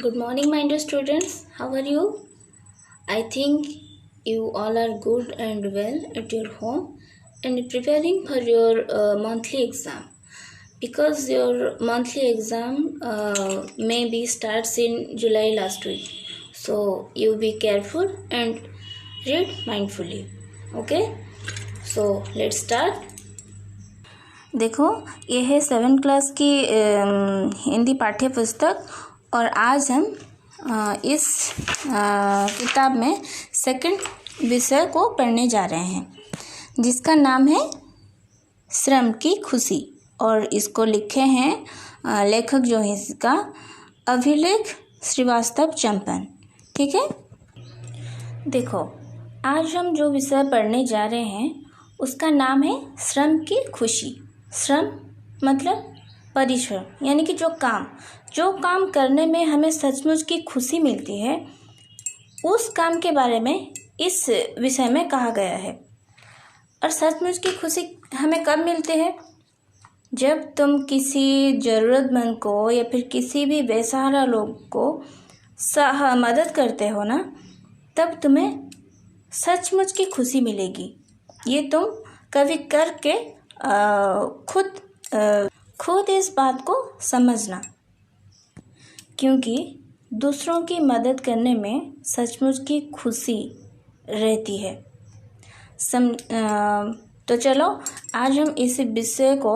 Good morning, my dear students. How are you? I think you all are good and well at your home and preparing for your monthly exam because your monthly exam maybe starts in July last week. So you be careful and read mindfully. Okay? So let's start. देखो ये है 7th class की हिंदी पाठ्य पुस्तक और आज हम इस किताब में सेकंड विषय को पढ़ने जा रहे हैं जिसका नाम है श्रम की खुशी और इसको लिखे हैं लेखक जो है इसका अभिलेख श्रीवास्तव चंपन। ठीक है, देखो आज हम जो विषय पढ़ने जा रहे हैं उसका नाम है श्रम की खुशी। श्रम मतलब परिश्रम, यानी कि जो काम करने में हमें सचमुच की खुशी मिलती है उस काम के बारे में इस विषय में कहा गया है। और सचमुच की खुशी हमें कब मिलती है? जब तुम किसी ज़रूरतमंद को या फिर किसी भी बेसहारा लोग को मदद करते हो ना, तब तुम्हें सचमुच की खुशी मिलेगी। ये तुम कभी करके खुद इस बात को समझना, क्योंकि दूसरों की मदद करने में सचमुच की खुशी रहती है। तो चलो आज हम इस विषय को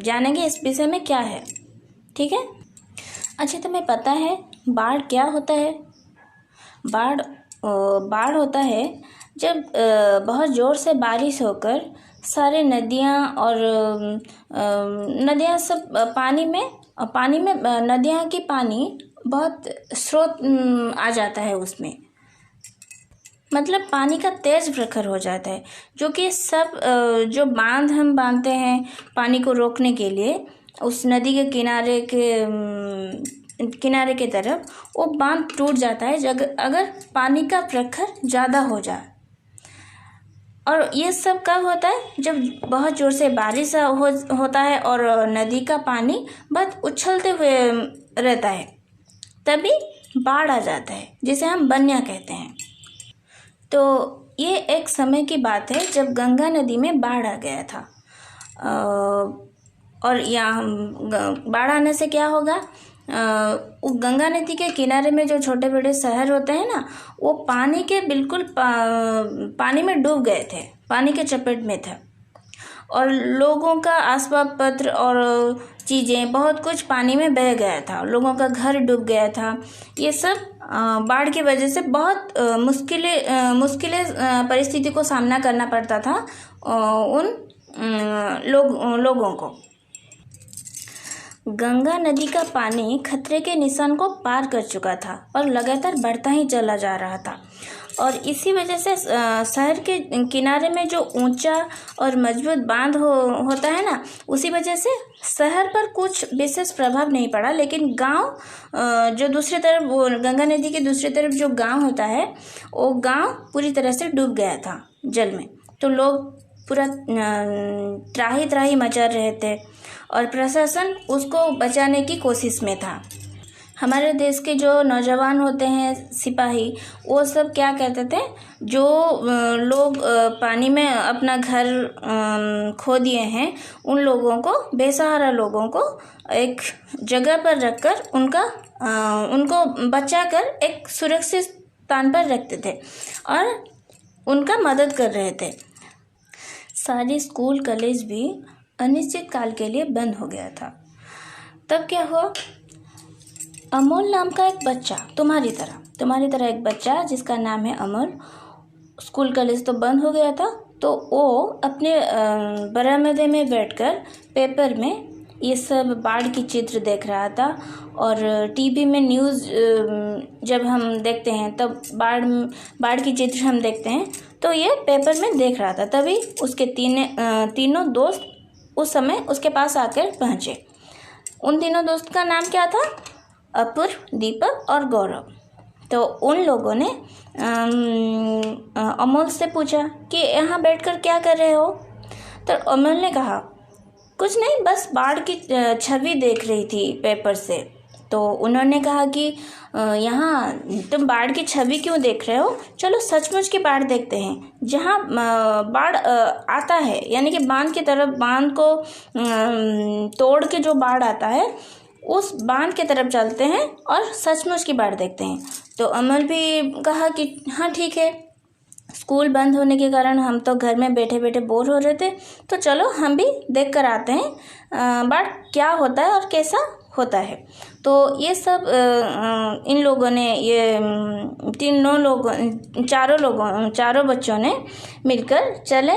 जानेंगे, इस विषय में क्या है। ठीक है, अच्छा तुम्हें पता है बाढ़ क्या होता है? बाढ़ होता है जब बहुत ज़ोर से बारिश होकर सारे नदियाँ और नदियाँ सब पानी में नदियाँ की पानी बहुत स्रोत आ जाता है, उसमें मतलब पानी का तेज प्रखर हो जाता है, जो कि सब जो बांध हम बांधते हैं पानी को रोकने के लिए उस नदी के किनारे के तरफ, वो बांध टूट जाता है अगर पानी का प्रखर ज़्यादा हो जाए। और ये सब कब होता है? जब बहुत ज़ोर से बारिश होता है और नदी का पानी बहुत उछलते हुए रहता है, तभी बाढ़ आ जाता है, जिसे हम बन्या कहते हैं। तो ये एक समय की बात है जब गंगा नदी में बाढ़ आ गया था। और यहाँ बाढ़ आने से क्या होगा? गंगा नदी के किनारे में जो छोटे बड़े शहर होते हैं ना, वो पानी के बिल्कुल पानी में डूब गए थे, पानी के चपेट में थे। और लोगों का आसबाब पत्र और चीज़ें बहुत कुछ पानी में बह गया था, लोगों का घर डूब गया था। ये सब बाढ़ की वजह से बहुत मुश्किलें परिस्थिति को सामना करना पड़ता था उन लोगों को। गंगा नदी का पानी खतरे के निशान को पार कर चुका था और लगातार बढ़ता ही चला जा रहा था। और इसी वजह से शहर के किनारे में जो ऊंचा और मजबूत बांध होता है ना, उसी वजह से शहर पर कुछ विशेष प्रभाव नहीं पड़ा, लेकिन गांव जो दूसरी तरफ, वो गंगा नदी के दूसरी तरफ जो गांव होता है, वो गांव पूरी तरह से डूब गया था जल में। तो लोग पूरा त्राही मचा रहे थे और प्रशासन उसको बचाने की कोशिश में था। हमारे देश के जो नौजवान होते हैं, सिपाही, वो सब क्या कहते थे? जो लोग पानी में अपना घर खो दिए हैं, उन लोगों को, बेसहारा लोगों को एक जगह पर रखकर उनको बचाकर एक सुरक्षित स्थान पर रखते थे और उनका मदद कर रहे थे। सारे स्कूल कॉलेज भी अनिश्चित काल के लिए बंद हो गया था। तब क्या हुआ? अमोल नाम का एक बच्चा, तुम्हारी तरह एक बच्चा जिसका नाम है अमोल, स्कूल कॉलेज तो बंद हो गया था, तो वो अपने बरामदे में बैठकर पेपर में ये सब बाढ़ की चित्र देख रहा था। और टीवी में न्यूज़ जब हम देखते हैं तब बाढ़ की चित्र हम देखते हैं, तो ये पेपर में देख रहा था। तभी उसके तीनों दोस्त उस समय उसके पास आकर पहुँचे। उन तीनों दोस्त का नाम क्या था? अपूर्व, दीपक और गौरव। तो उन लोगों ने अमोल से पूछा कि यहाँ बैठकर क्या कर रहे हो? तो अमोल ने कहा, कुछ नहीं, बस बाढ़ की छवि देख रही थी पेपर से। तो उन्होंने कहा कि यहाँ तुम बाढ़ की छवि क्यों देख रहे हो, चलो सचमुच की बाढ़ देखते हैं। जहाँ बाढ़ आता है, यानी कि बांध की तरफ, बांध को तोड़ के जो बाढ़ आता है, उस बांध की तरफ चलते हैं और सचमुच की बाढ़ देखते हैं। तो अमल भी कहा कि हाँ ठीक है, स्कूल बंद होने के कारण हम तो घर में बैठे बैठे बोर हो रहे थे, तो चलो हम भी देख कर आते हैं बाढ़ क्या होता है और कैसा होता है। तो ये सब इन लोगों ने, ये चारों बच्चों ने मिलकर चले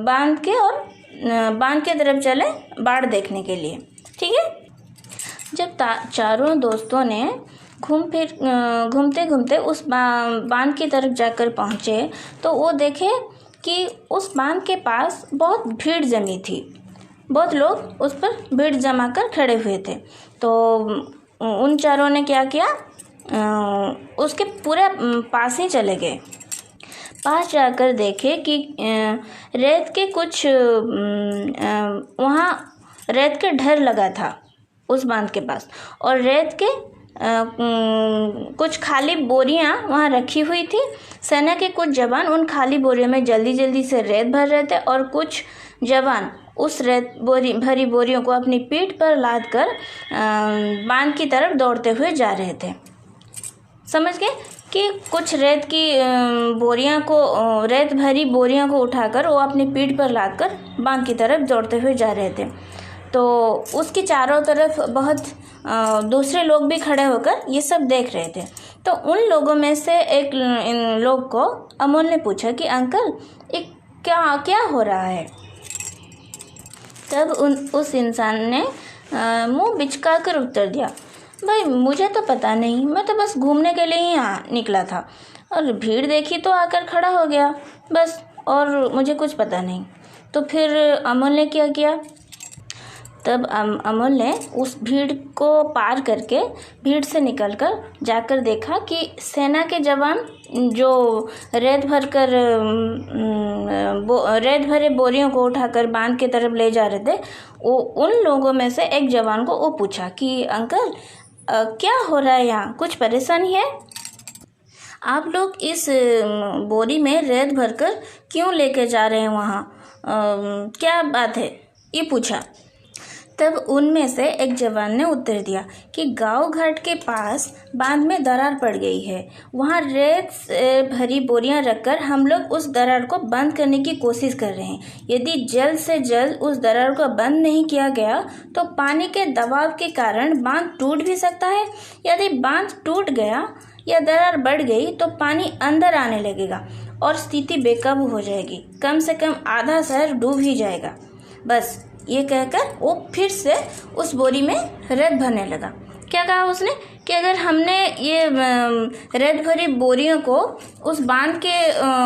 बांध के तरफ चले बाढ़ देखने के लिए। ठीक है। जब चारों दोस्तों ने घूमते घूमते उस बांध की तरफ जाकर पहुँचे तो वो देखे कि उस बांध के पास बहुत भीड़ जमी थी। बहुत लोग उस पर भीड़ जमा कर खड़े हुए थे। तो उन चारों ने क्या किया, उसके पूरे पास ही चले गए। पास जाकर देखे कि रेत के कुछ वहाँ रेत के ढेर लगा था उस बांध के पास, और रेत के कुछ खाली बोरियां वहाँ रखी हुई थी। सेना के कुछ जवान उन खाली बोरियों में जल्दी जल्दी से रेत भर रहे थे, और कुछ जवान उस भरी बोरियों को अपनी पीठ पर लाद कर बांध की तरफ दौड़ते हुए जा रहे थे। समझ गए कि कुछ रेत भरी बोरियां को उठाकर वो अपनी पीठ पर लाद कर बांध की तरफ दौड़ते हुए जा रहे थे। तो उसके चारों तरफ बहुत दूसरे लोग भी खड़े होकर ये सब देख रहे थे। तो उन लोगों में से एक लोग को अमोल ने पूछा कि अंकल, ये क्या हो रहा है। तब उस इंसान ने मुंह बिचका कर उत्तर दिया, भाई मुझे तो पता नहीं, मैं तो बस घूमने के लिए ही निकला था, और भीड़ देखी तो आकर खड़ा हो गया बस, और मुझे कुछ पता नहीं। तो फिर अमोल ने क्या किया, तब अमोल ने उस भीड़ को पार करके, भीड़ से निकलकर जाकर देखा कि सेना के जवान जो रेत भरे बोरियों को उठाकर बांध की तरफ ले जा रहे थे, वो उन लोगों में से एक जवान को वो पूछा कि अंकल क्या हो रहा है, यहाँ कुछ परेशानी है, आप लोग इस बोरी में रेत भरकर क्यों लेके जा रहे हैं वहाँ, क्या बात है, ये पूछा। तब उनमें से एक जवान ने उत्तर दिया कि गांव घाट के पास बांध में दरार पड़ गई है, वहां रेत भरी बोरियां रखकर हम लोग उस दरार को बंद करने की कोशिश कर रहे हैं। यदि जल्द से जल्द उस दरार को बंद नहीं किया गया तो पानी के दबाव के कारण बांध टूट भी सकता है। यदि बांध टूट गया या दरार बढ़ गई तो पानी अंदर आने लगेगा और स्थिति बेकाबू हो जाएगी, कम से कम आधा शहर डूब ही जाएगा। बस ये कहकर वो फिर से उस बोरी में रेत भरने लगा। क्या कहा उसने कि अगर हमने ये रेत भरी बोरियों को उस बांध के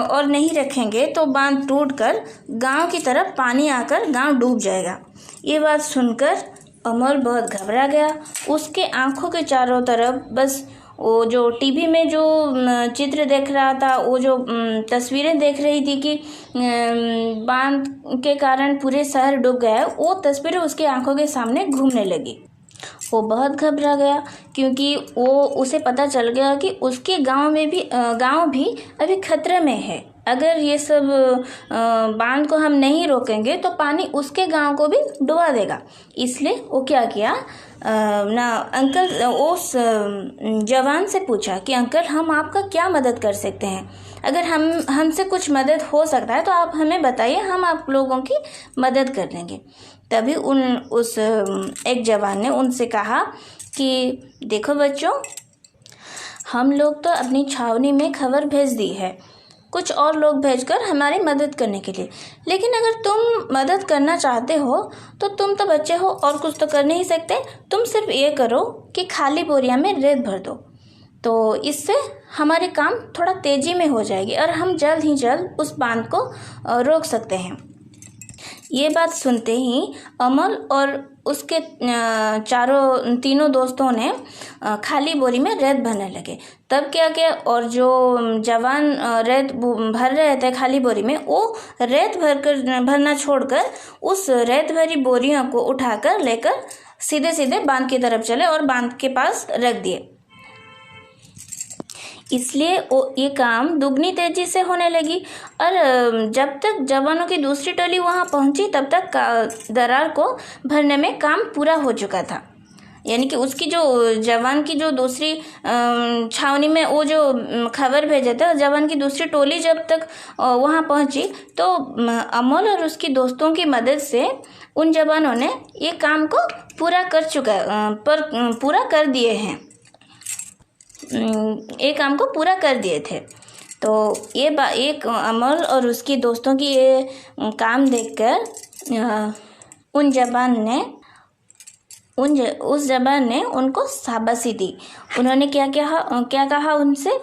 और नहीं रखेंगे तो बांध टूटकर गांव की तरफ पानी आकर गांव डूब जाएगा। ये बात सुनकर अमोल बहुत घबरा गया। उसके आंखों के चारों तरफ बस वो जो टीवी में जो चित्र देख रहा था, वो जो तस्वीरें देख रही थी कि बांध के कारण पूरे शहर डूब गया है, वो तस्वीरें उसके आंखों के सामने घूमने लगी। वो बहुत घबरा गया क्योंकि उसे पता चल गया कि उसके गांव भी अभी खतरे में है। अगर ये सब बांध को हम नहीं रोकेंगे तो पानी उसके गांव को भी डुबा देगा। इसलिए वो क्या किया अंकल, उस जवान से पूछा कि अंकल हम आपका क्या मदद कर सकते हैं, अगर हमसे कुछ मदद हो सकता है तो आप हमें बताइए, हम आप लोगों की मदद कर देंगे। तभी उस एक जवान ने उनसे कहा कि देखो बच्चों, हम लोग तो अपनी छावनी में खबर भेज दी है कुछ और लोग भेजकर हमारी मदद करने के लिए, लेकिन अगर तुम मदद करना चाहते हो तो तुम तो बच्चे हो और कुछ तो कर नहीं सकते, तुम सिर्फ ये करो कि खाली बोरिया में रेत भर दो, तो इससे हमारे काम थोड़ा तेज़ी में हो जाएगी और हम जल्द ही जल्द उस बांध को रोक सकते हैं। ये बात सुनते ही अमल और उसके तीनों दोस्तों ने खाली बोरी में रेत भरने लगे। तब क्या किया, और जो जवान रेत भर रहे थे खाली बोरी में, वो रेत भरना छोड़कर उस रेत भरी बोरियों को उठाकर लेकर सीधे सीधे बांध की तरफ चले और बांध के पास रख दिए। इसलिए ये काम दुगनी तेजी से होने लगी और जब तक जवानों की दूसरी टोली वहां पहुंची तब तक दरार को भरने में काम पूरा हो चुका था। यानी कि उसकी जो जवान की जो दूसरी छावनी में वो जो खबर भेजे थे, जवान की दूसरी टोली जब तक वहां पहुंची तो अमोल और उसकी दोस्तों की मदद से उन जवानों ने ये काम को पूरा कर दिए हैं। ये काम को पूरा कर दिए थे। तो एक अमोल और उसकी दोस्तों की ये काम देखकर उस जवान ने उनको शाबाशी दी। उन्होंने क्या कहा उनसे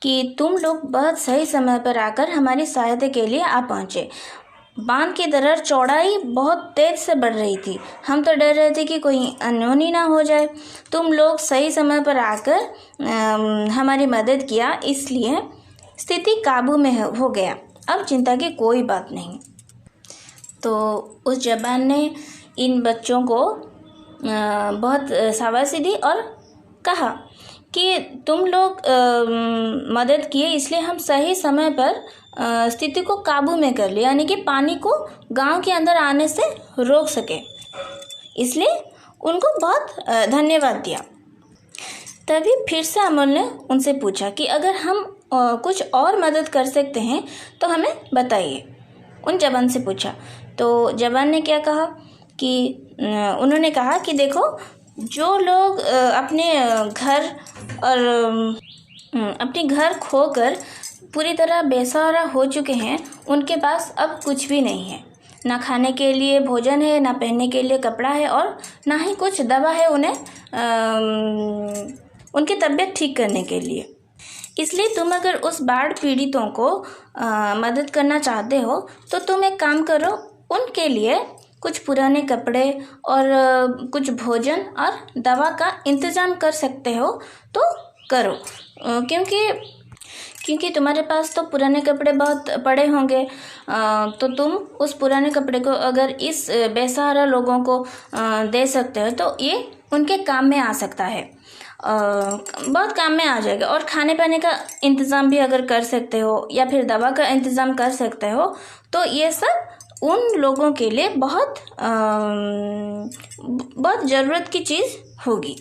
कि तुम लोग बहुत सही समय पर आकर हमारी सहायता के लिए आ पहुँचे। बांध की दरार चौड़ाई बहुत तेज से बढ़ रही थी। हम तो डर रहे थे कि कोई अनहोनी ना हो जाए। तुम लोग सही समय पर आकर हमारी मदद किया, इसलिए स्थिति काबू में हो गया। अब चिंता की कोई बात नहीं। तो उस जवान ने इन बच्चों को बहुत शाबाशी दी और कहा कि तुम लोग मदद किए, इसलिए हम सही समय पर स्थिति को काबू में कर लिया, यानी कि पानी को गांव के अंदर आने से रोक सके। इसलिए उनको बहुत धन्यवाद दिया। तभी फिर से अमोल ने उनसे पूछा कि अगर हम कुछ और मदद कर सकते हैं तो हमें बताइए। उन जवान से पूछा तो जवान ने क्या कहा कि उन्होंने कहा कि देखो, जो लोग अपने घर खोकर पूरी तरह बेसहारा हो चुके हैं, उनके पास अब कुछ भी नहीं है। ना खाने के लिए भोजन है, ना पहनने के लिए कपड़ा है और ना ही कुछ दवा है उन्हें उनकी तबीयत ठीक करने के लिए। इसलिए तुम अगर उस बाढ़ पीड़ितों को मदद करना चाहते हो तो तुम एक काम करो, उनके लिए कुछ पुराने कपड़े और कुछ भोजन और दवा का इंतज़ाम कर सकते हो तो करो। क्योंकि तुम्हारे पास तो पुराने कपड़े बहुत पड़े होंगे, तो तुम उस पुराने कपड़े को अगर इस बेसहारा लोगों को दे सकते हो तो ये उनके काम में आ सकता है, बहुत काम में आ जाएगा। और खाने पाने का इंतज़ाम भी अगर कर सकते हो या फिर दवा का इंतज़ाम कर सकते हो तो ये सब उन लोगों के लिए बहुत ज़रूरत की चीज़ होगी।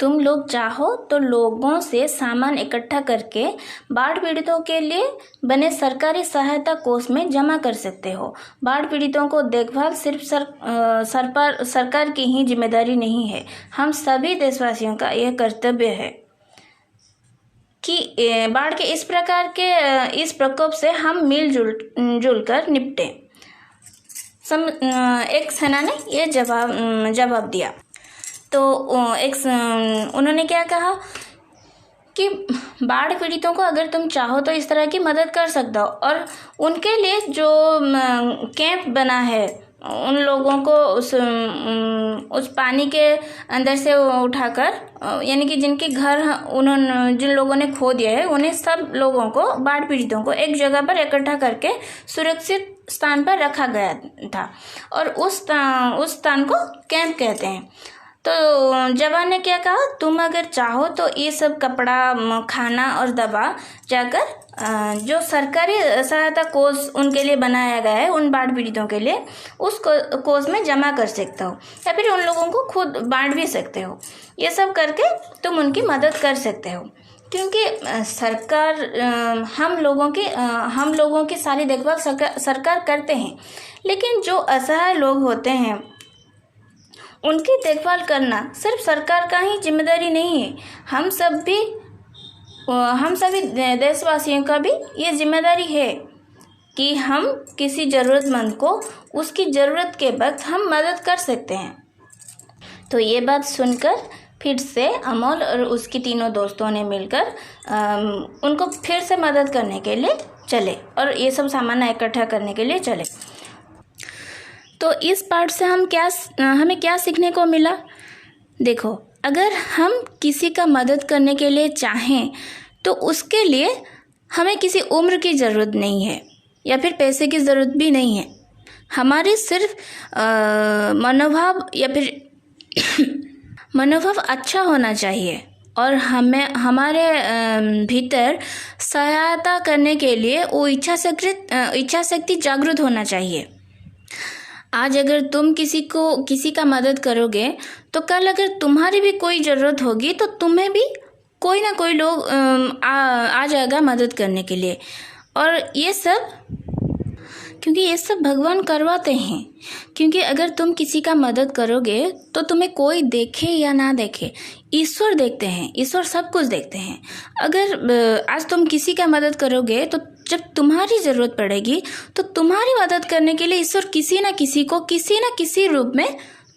तुम लोग चाहो तो लोगों से सामान इकट्ठा करके बाढ़ पीड़ितों के लिए बने सरकारी सहायता कोष में जमा कर सकते हो। बाढ़ पीड़ितों को देखभाल सिर्फ सरकार की ही जिम्मेदारी नहीं है, हम सभी देशवासियों का यह कर्तव्य है कि बाढ़ के इस प्रकोप से हम मिलजुल कर निपटें। एक सेना ने यह जवाब दिया। तो उन्होंने क्या कहा कि बाढ़ पीड़ितों को अगर तुम चाहो तो इस तरह की मदद कर सकते हो, और उनके लिए जो कैंप बना है उन लोगों को उस पानी के अंदर से उठाकर, यानी कि जिनके घर जिन लोगों ने खो दिया है उन्हें सब लोगों को, बाढ़ पीड़ितों को एक जगह पर इकट्ठा करके सुरक्षित स्थान पर रखा गया था और उस स्थान को कैंप कहते हैं। तो जवान ने क्या कहा, तुम अगर चाहो तो ये सब कपड़ा, खाना और दवा जाकर जो सरकारी सहायता कोष उनके लिए बनाया गया है उन बाढ़ पीड़ितों के लिए, उस कोष में जमा कर सकते हो या फिर उन लोगों को खुद बांट भी सकते हो। ये सब करके तुम उनकी मदद कर सकते हो, क्योंकि सरकार हम लोगों की सारी देखभाल सरकार करते हैं, लेकिन जो असहाय लोग होते हैं उनकी देखभाल करना सिर्फ सरकार का ही जिम्मेदारी नहीं है, हम सभी देशवासियों का भी ये जिम्मेदारी है कि हम किसी ज़रूरतमंद को उसकी ज़रूरत के वक्त हम मदद कर सकते हैं। तो ये बात सुनकर फिर से अमोल और उसकी तीनों दोस्तों ने मिलकर उनको फिर से मदद करने के लिए चले और ये सब सामान इकट्ठा करने के लिए चले। तो इस पार्ट से हमें क्या सीखने को मिला? देखो, अगर हम किसी का मदद करने के लिए चाहें तो उसके लिए हमें किसी उम्र की ज़रूरत नहीं है या फिर पैसे की ज़रूरत भी नहीं है। हमारी सिर्फ मनोभाव या फिर मनोभाव अच्छा होना चाहिए और हमें हमारे भीतर सहायता करने के लिए वो इच्छा शक्ति जागृत होना चाहिए। आज अगर तुम किसी का मदद करोगे तो कल अगर तुम्हारी भी कोई ज़रूरत होगी तो तुम्हें भी कोई ना कोई लोग आ जाएगा मदद करने के लिए। और ये सब क्योंकि ये सब भगवान करवाते हैं। क्योंकि अगर तुम किसी का मदद करोगे तो तुम्हें कोई देखे या ना देखे, ईश्वर देखते हैं, ईश्वर सब कुछ देखते हैं। अगर आज तुम किसी का मदद करोगे तो जब तुम्हारी ज़रूरत पड़ेगी तो तुम्हारी मदद करने के लिए ईश्वर किसी ना किसी रूप में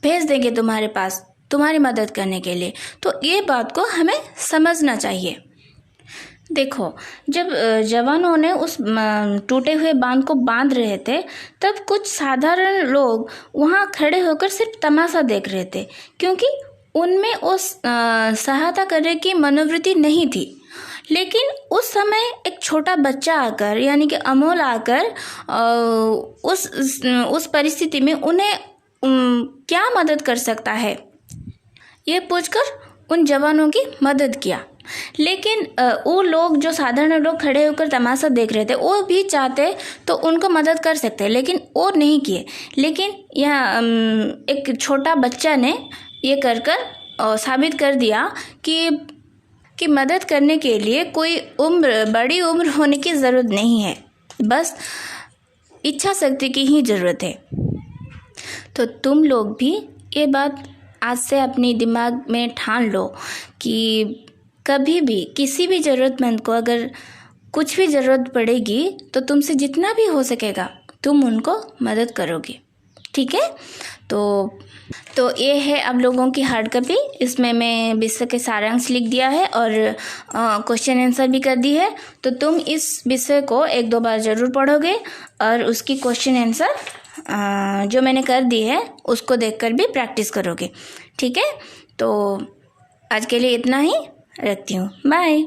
भेज देंगे तुम्हारे पास, तुम्हारी मदद करने के लिए। तो ये बात को हमें समझना चाहिए। देखो, जब जवानों ने उस टूटे हुए बांध को बांध रहे थे तब कुछ साधारण लोग वहाँ खड़े होकर सिर्फ तमाशा देख रहे थे, क्योंकि उनमें उस सहायता करने की मनोवृत्ति नहीं थी। लेकिन उस समय एक छोटा बच्चा आकर, यानी कि अमोल आकर उस परिस्थिति में उन्हें क्या मदद कर सकता है ये पूछकर उन जवानों की मदद किया। लेकिन वो लोग जो साधारण लोग खड़े होकर तमाशा देख रहे थे वो भी चाहते तो उनको मदद कर सकते, लेकिन वो नहीं किए। लेकिन यह एक छोटा बच्चा ने ये कर साबित कर दिया कि मदद करने के लिए कोई बड़ी उम्र होने की ज़रूरत नहीं है, बस इच्छा शक्ति की ही ज़रूरत है। तो तुम लोग भी ये बात आज से अपने दिमाग में ठान लो कि कभी भी किसी भी ज़रूरतमंद को अगर कुछ भी ज़रूरत पड़ेगी तो तुमसे जितना भी हो सकेगा तुम उनको मदद करोगे, ठीक है। तो ये है अब लोगों की हार्ड कॉपी। इसमें मैं विषय के सारांश लिख दिया है और क्वेश्चन आंसर भी कर दी है। तो तुम इस विषय को 1-2 बार ज़रूर पढ़ोगे और उसकी क्वेश्चन आंसर जो मैंने कर दी है उसको देखकर भी प्रैक्टिस करोगे, ठीक है। तो आज के लिए इतना ही रखती हूँ, बाय।